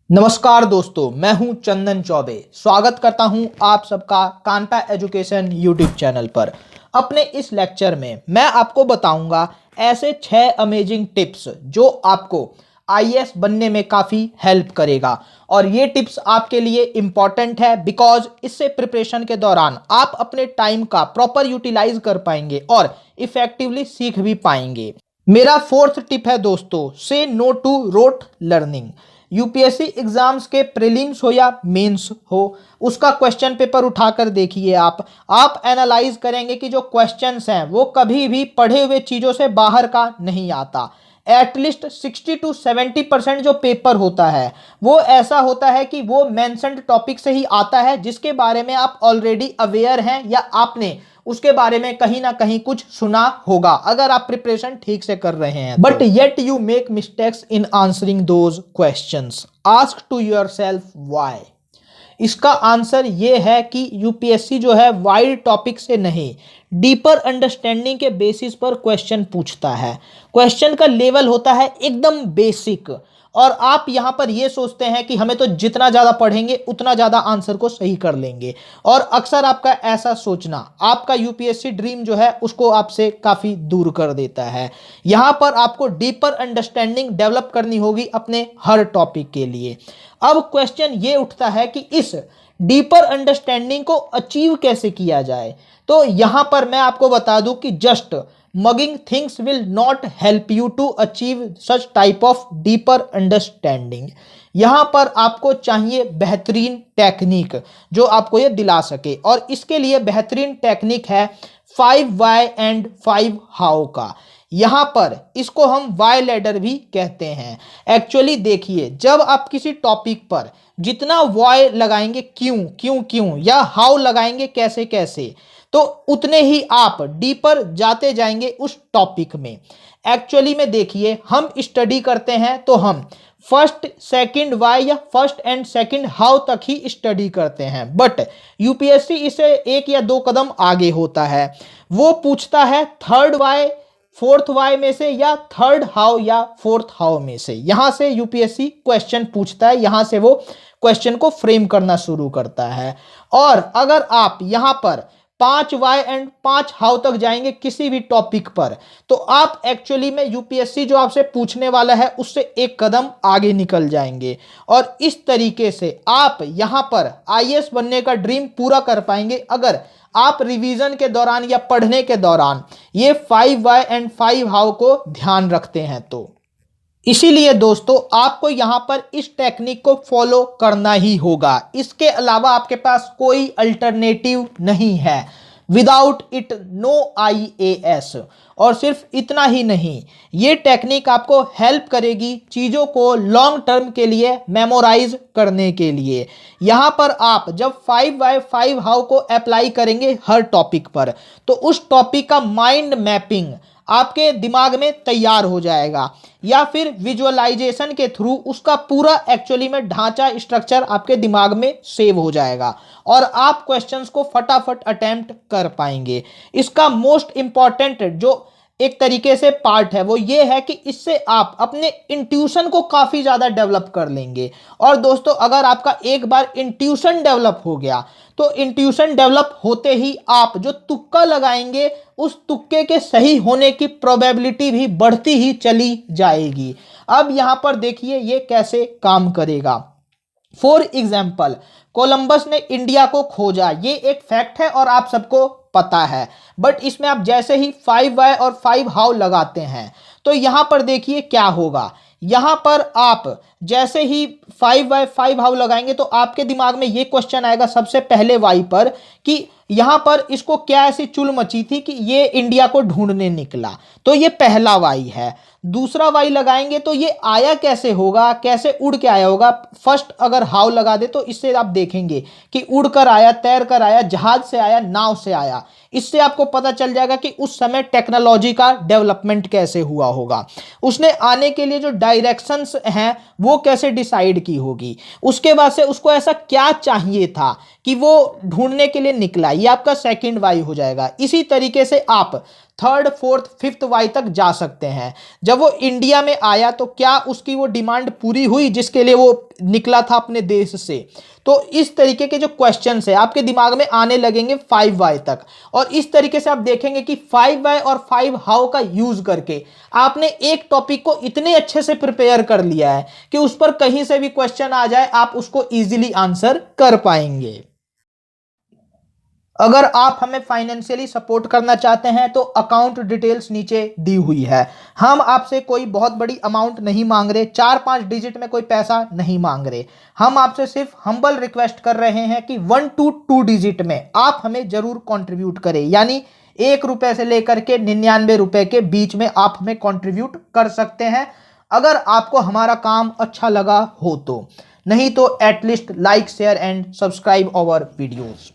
नमस्कार दोस्तों, मैं हूं चंदन चौबे। स्वागत करता हूं आप सबका कानपा एजुकेशन यूट्यूब चैनल पर। अपने इस लेक्चर में मैं आपको बताऊंगा ऐसे 6 अमेजिंग टिप्स जो आपको आईएएस बनने में काफ़ी हेल्प करेगा। और ये टिप्स आपके लिए इम्पॉर्टेंट है बिकॉज इससे प्रिपरेशन के दौरान आप अपने टाइम का प्रॉपर यूटिलाइज कर पाएंगे और इफेक्टिवली सीख भी पाएंगे। मेरा 4th टिप है दोस्तों, से no to rote learning. UPSC exams के प्रीलिम्स हो या मेंस हो, उसका क्वेश्चन पेपर उठाकर देखिए। आप एनालाइज करेंगे कि जो क्वेश्चंस हैं वो कभी भी पढ़े हुए चीज़ों से बाहर का नहीं आता। एटलीस्ट 60 to 70% जो पेपर होता है वो ऐसा होता है कि वो मेंशन्ड टॉपिक से ही आता है, जिसके बारे में आप ऑलरेडी अवेयर हैं या आपने उसके बारे में कहीं ना कहीं कुछ सुना होगा अगर आप प्रिपरेशन ठीक से कर रहे हैं। But yet you make mistakes in answering those questions. Ask to yourself why. इसका आंसर ये है कि यूपीएससी जो है वाइड टॉपिक से नहीं, डीपर अंडरस्टैंडिंग के बेसिस पर क्वेश्चन पूछता है। क्वेश्चन का लेवल होता है एकदम बेसिक, और आप यहाँ पर ये सोचते हैं कि हमें तो जितना ज़्यादा पढ़ेंगे उतना ज़्यादा आंसर को सही कर लेंगे। और अक्सर आपका ऐसा सोचना आपका यूपीएससी ड्रीम जो है उसको आपसे काफ़ी दूर कर देता है। यहाँ पर आपको डीपर अंडरस्टैंडिंग डेवलप करनी होगी अपने हर टॉपिक के लिए। अब क्वेश्चन ये उठता है कि इस डीपर अंडरस्टैंडिंग को अचीव कैसे किया जाए। तो यहाँ पर मैं आपको बता दूं कि just mugging things will not help you to achieve such type of deeper understanding। यहाँ पर आपको चाहिए बेहतरीन टेक्निक जो आपको ये दिला सके, और इसके लिए बेहतरीन टेक्निक है 5 why and 5 how का। यहाँ पर इसको हम वाई लैडर भी कहते हैं। एक्चुअली देखिए, जब आप किसी टॉपिक पर जितना वाई लगाएंगे क्यों क्यों क्यों या हाउ लगाएंगे कैसे कैसे, तो उतने ही आप डीपर जाते जाएंगे उस टॉपिक में। एक्चुअली में देखिए, हम स्टडी करते हैं तो हम फर्स्ट सेकंड वाई या फर्स्ट एंड सेकंड हाउ तक ही स्टडी करते हैं, बट यूपीएससी इसे 1 या 2 कदम आगे होता है। वो पूछता है थर्ड वाई फोर्थ वाई में से या थर्ड हाउ या फोर्थ हाउ में से। यहां से यूपीएससी क्वेश्चन पूछता है, यहां से वो क्वेश्चन को फ्रेम करना शुरू करता है। और अगर आप यहां पर 5 वाई एंड 5 हाउ तक जाएंगे किसी भी टॉपिक पर, तो आप एक्चुअली में यूपीएससी जो आपसे पूछने वाला है उससे 1 कदम आगे निकल जाएंगे। और इस तरीके से आप यहां पर आईएएस बनने का ड्रीम पूरा कर पाएंगे अगर आप रिवीजन के दौरान या पढ़ने के दौरान ये 5 वाई एंड 5 हाउ को ध्यान रखते हैं। तो इसीलिए दोस्तों आपको यहाँ पर इस टेक्निक को फॉलो करना ही होगा। इसके अलावा आपके पास कोई अल्टरनेटिव नहीं है। Without it no IAS. और सिर्फ इतना ही नहीं, ये टेक्निक आपको हेल्प करेगी चीज़ों को लॉन्ग टर्म के लिए मेमोराइज करने के लिए। यहाँ पर आप जब 5 वाई 5 हाउ को अप्लाई करेंगे हर टॉपिक पर, तो उस टॉपिक का माइंड मैपिंग आपके दिमाग में तैयार हो जाएगा, या फिर विजुअलाइजेशन के थ्रू उसका पूरा एक्चुअली में ढांचा स्ट्रक्चर आपके दिमाग में सेव हो जाएगा और आप क्वेश्चंस को फटाफट अटेम्प्ट कर पाएंगे। इसका मोस्ट इंपॉर्टेंट जो एक तरीके से पार्ट है वो ये है कि इससे आप अपने इंट्यूशन को काफ़ी ज़्यादा डेवलप कर लेंगे। और दोस्तों, अगर आपका एक बार इंट्यूशन डेवलप हो गया तो इंट्यूशन डेवलप होते ही आप जो तुक्का लगाएंगे उस तुक्के के सही होने की प्रोबेबिलिटी भी बढ़ती ही चली जाएगी। अब यहाँ पर देखिए ये कैसे काम करेगा। फॉर एग्जाम्पल, कोलंबस ने इंडिया को खोजा, ये एक फैक्ट है और आप सबको पता है। बट इसमें आप जैसे ही 5 वाई और 5 हाउ लगाते हैं तो यहाँ पर देखिए क्या होगा। यहाँ पर आप जैसे ही 5 वाई 5 हाउ लगाएंगे तो आपके दिमाग में ये क्वेश्चन आएगा सबसे पहले वाई पर कि यहाँ पर इसको क्या ऐसी चुल मची थी कि ये इंडिया को ढूंढने निकला, तो ये पहला वाई है। दूसरा वाई लगाएंगे तो ये आया कैसे होगा, कैसे उड़ के आया होगा। फर्स्ट अगर हाउ लगा दे तो इससे आप देखेंगे कि उड़ कर आया, तैर कर आया, जहाज से आया, नाव से आया। इससे आपको पता चल जाएगा कि उस समय टेक्नोलॉजी का डेवलपमेंट कैसे हुआ होगा, उसने आने के लिए जो डायरेक्शंस हैं वो कैसे डिसाइड की होगी, उसके बाद से उसको ऐसा क्या चाहिए था कि वो ढूंढने के लिए निकला। ये आपका सेकंड वाई हो जाएगा। इसी तरीके से आप 3rd 4th 5th वाई तक जा सकते हैं। जब वो इंडिया में आया तो क्या उसकी वो डिमांड पूरी हुई जिसके लिए वो निकला था अपने देश से? तो इस तरीके के जो क्वेश्चंस है आपके दिमाग में आने लगेंगे 5 वाई तक, और इस तरीके से आप देखेंगे कि 5 वाई और 5 हाउ का यूज करके आपने एक टॉपिक को इतने अच्छे से प्रिपेयर कर लिया है कि उस पर कहीं से भी क्वेश्चन आ जाए आप उसको इजीली आंसर कर पाएंगे। अगर आप हमें फाइनेंशियली सपोर्ट करना चाहते हैं तो अकाउंट डिटेल्स नीचे दी हुई है। हम आपसे कोई बहुत बड़ी अमाउंट नहीं मांग रहे, 4-5 डिजिट में कोई पैसा नहीं मांग रहे। हम आपसे सिर्फ हम्बल रिक्वेस्ट कर रहे हैं कि 1 to 2 डिजिट में आप हमें जरूर कंट्रीब्यूट करें, यानी 1 रुपए से लेकर के 99 रुपए के बीच में आप हमें कंट्रीब्यूट कर सकते हैं अगर आपको हमारा काम अच्छा लगा हो तो। नहीं तो at least like share and subscribe our videos.